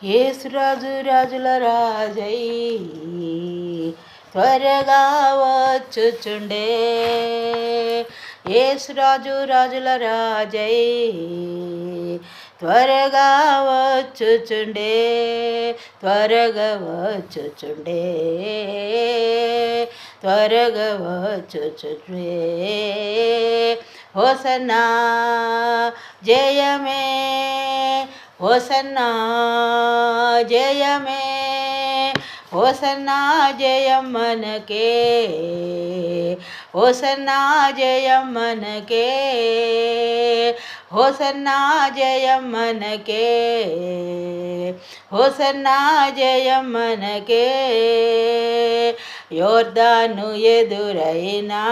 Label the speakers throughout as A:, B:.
A: యేసురాజు రాజుల రాజై త్వరగా వచ్చుచుండే. యేసురాజు రాజుల రాజై త్వరగా వచ్చుచుండే, త్వరగా వచ్చుచుండే, త్వరగా వచ్చుచుండే. హోసన్నా జయమే, హోసన్నా జయమే, హోసన్నా జయం మనకే, హోసన్నా జయం మనకే, హోసన్నా జయం మనకే, హోసన్నా జయం మనకే. యోర్దాను ఎదురైనా,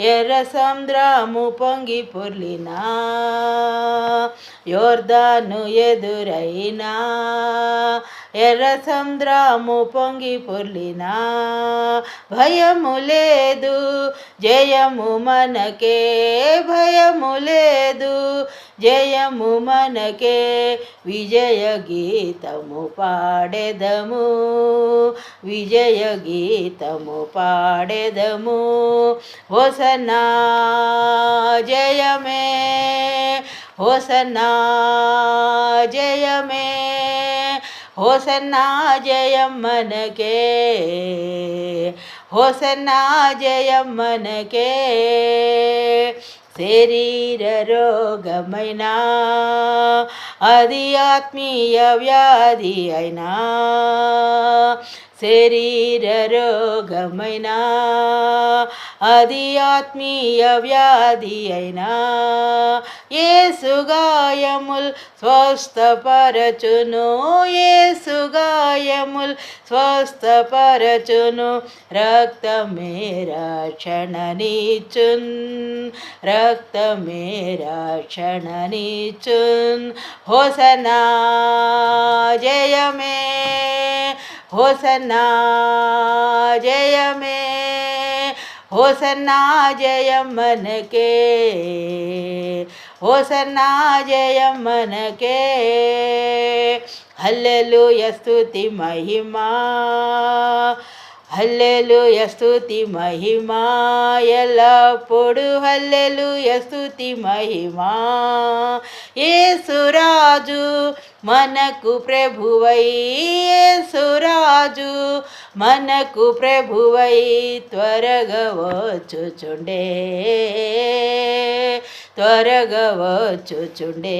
A: ఎర్ర సముద్రము పొంగి పొర్లినా, యోర్దాను ఎదురైనా, ఎర్ర సముద్రము పొంగి పొర్లినా, భయము లేదు జయము మనకే, భయము లేదు జయము మనకే. విజయ గీతము పాడెదము, విజయ గీతము పాడెదము. హోసన్నా జయమే, హోసన్నా జయమే, హోసన్నా జయం మనకే, హోసన్నా జయం మనకే. శరీర రోగమైనా, అది ఆత్మీయ వ్యాధి అయినా, శరీర రోగమైనా, అది ఆత్మీయ వ్యాధి అయినా, యేసు గాయముల్ స్వస్థపరచును, యేసు గాయముల్ స్వస్థపరచును. రక్తమే రక్షణనిచ్చున్, రక్తమే రక్షణనిచ్చున్. హోసన్నా జయమే, హోసన్నా జయమే, హోసన్నా జయం మనకే, హోసన్నా జయం మనకే. హల్లెలూయా స్తుతి మహిమా, హల్లెలూయా స్తుతి మహిమా ఎల్లప్పుడు, హల్లెలూయా స్తుతి మహిమా. యేసురాజు మనకు ప్రభువై, యేసురాజు మనకు ప్రభువై త్వరగా వచ్చుచుండే, త్వరగా వచ్చుచుండే.